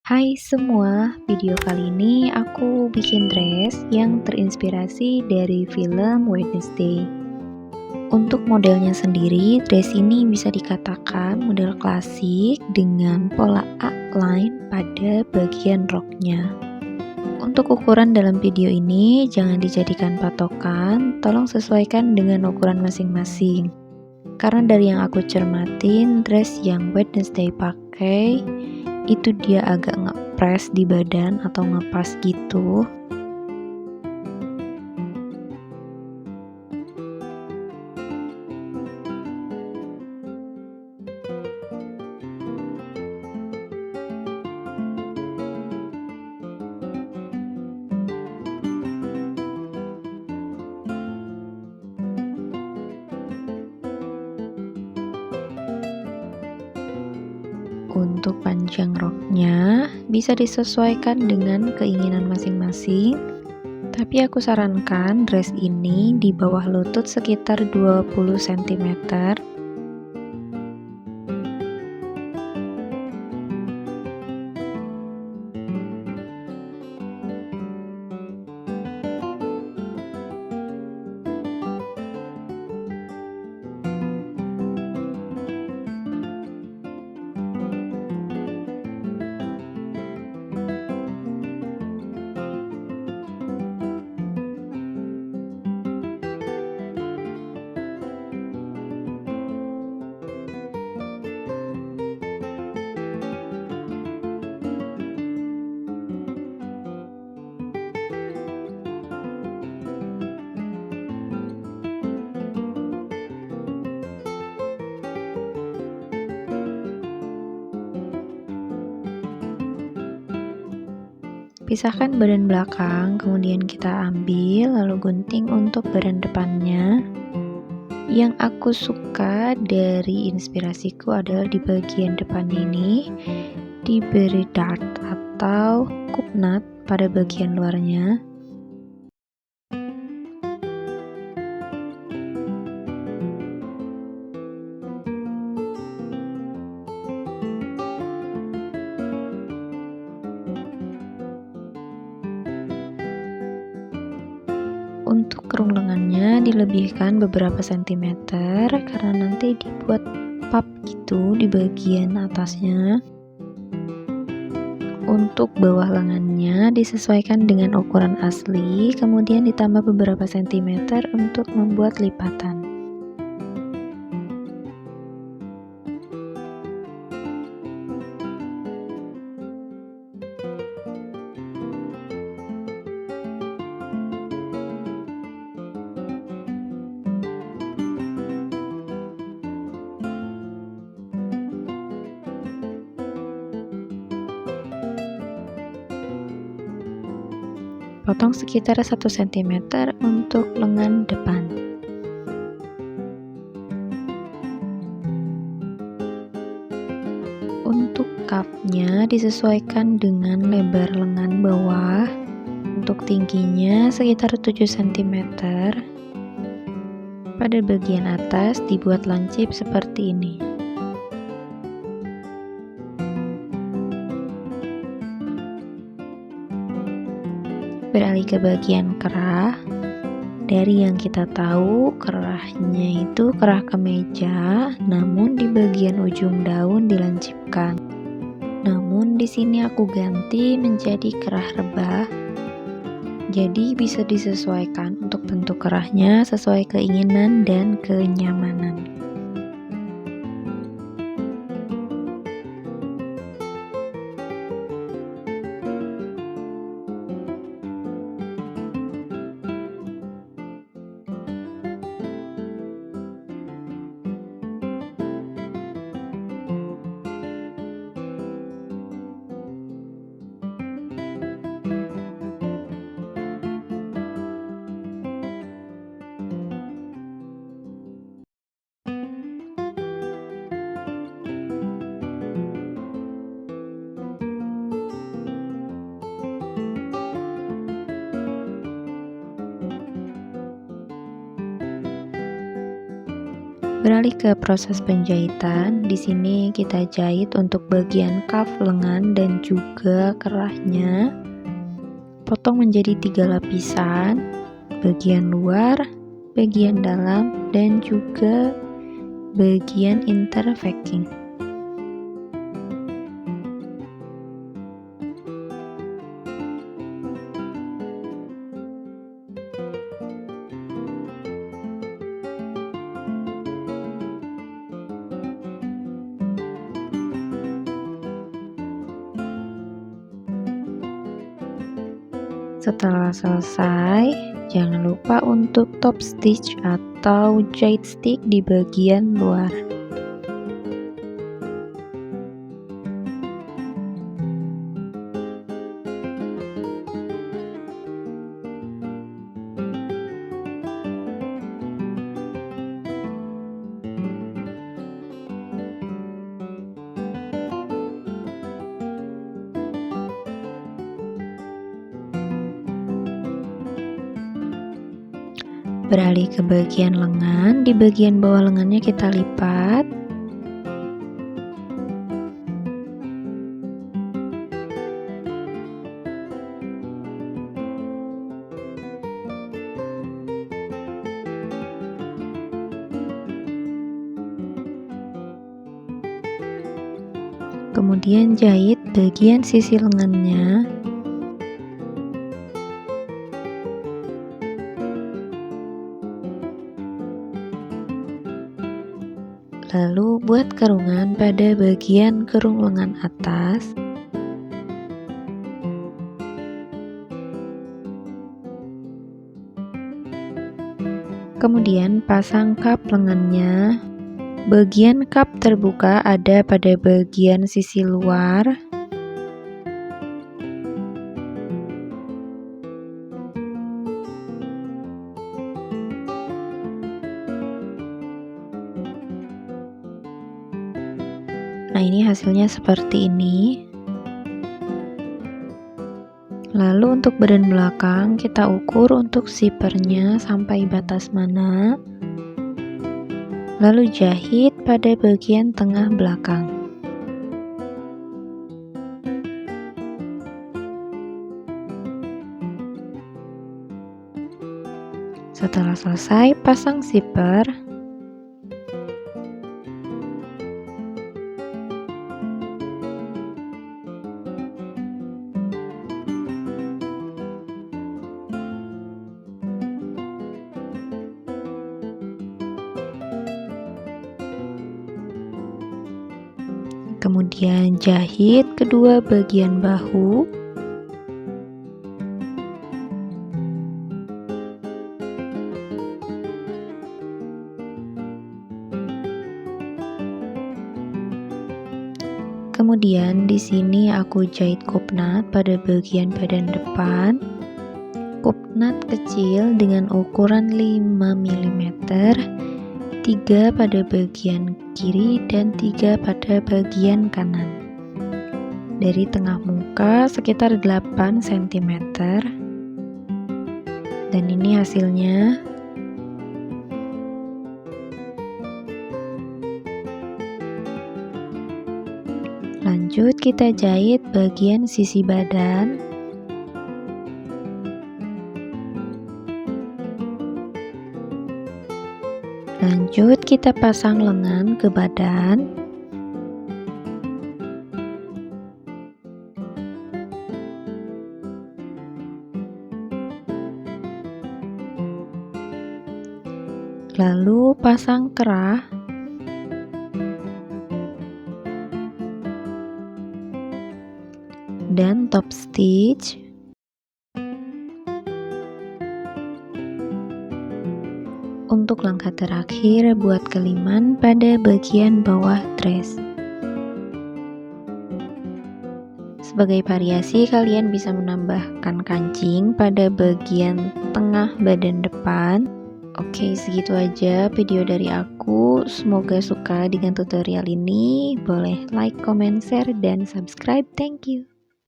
Hai semua, video kali ini aku bikin dress yang terinspirasi dari film Wednesday. Untuk modelnya sendiri, dress ini bisa dikatakan model klasik dengan pola A-line pada bagian roknya. Untuk ukuran dalam video ini jangan dijadikan patokan, tolong sesuaikan dengan ukuran masing-masing. Karena dari yang aku cermatin, dress yang Wednesday pakai itu dia agak ngepres di badan atau ngepas gitu. Untuk panjang roknya bisa disesuaikan dengan keinginan masing-masing, tapi aku sarankan dress ini di bawah lutut sekitar 20 cm. Pisahkan badan belakang, kemudian kita ambil lalu gunting untuk badan depannya. Yang aku suka dari inspirasiku adalah di bagian depan ini diberi dart atau kupnat pada bagian luarnya. Untuk kerung lengannya dilebihkan beberapa sentimeter karena nanti dibuat pap gitu di bagian atasnya. Untuk bawah lengannya disesuaikan dengan ukuran asli, kemudian ditambah beberapa sentimeter untuk membuat lipatan. Potong sekitar 1 cm untuk lengan depan. Untuk cuffnya disesuaikan dengan lebar lengan bawah. Untuk tingginya sekitar 7 cm. Pada bagian atas dibuat lancip seperti ini. Beralih ke bagian kerah. Dari yang kita tahu, kerahnya itu kerah kemeja, namun di bagian ujung daun dilancipkan. Namun di sini aku ganti menjadi kerah rebah. Jadi bisa disesuaikan untuk bentuk kerahnya sesuai keinginan dan kenyamanan. Beralih ke proses penjahitan. Di sini kita jahit untuk bagian kaf lengan dan juga kerahnya. Potong menjadi 3 lapisan, bagian luar, bagian dalam, dan juga bagian interfacing. Setelah selesai, jangan lupa untuk top stitch atau jahit stick di bagian luar. Beralih ke bagian lengan, di bagian bawah lengannya kita lipat. Kemudian jahit bagian sisi lengannya. Lalu buat kerungan pada bagian kerung lengan atas. Kemudian pasang kap lengannya. Bagian kap terbuka ada pada bagian sisi luar. Nah, ini hasilnya seperti ini. Lalu untuk badan belakang kita ukur untuk zippernya sampai batas mana. Lalu jahit pada bagian tengah belakang. Setelah selesai, pasang zipper. Kemudian jahit kedua bagian bahu. Kemudian di sini aku jahit kupnat pada bagian badan depan. Kupnat kecil dengan ukuran 5 mm, 3 pada bagian kiri dan 3 pada bagian kanan. Dari tengah muka sekitar 8 cm. Dan ini hasilnya. Lanjut kita jahit bagian sisi badan. Lanjut kita pasang lengan ke badan. Lalu pasang kerah. Dan top stitch. Untuk langkah terakhir, buat keliman pada bagian bawah dress. Sebagai variasi, kalian bisa menambahkan kancing pada bagian tengah badan depan. Oke, segitu aja video dari aku. Semoga suka dengan tutorial ini. Boleh like, comment, share, dan subscribe. Thank you.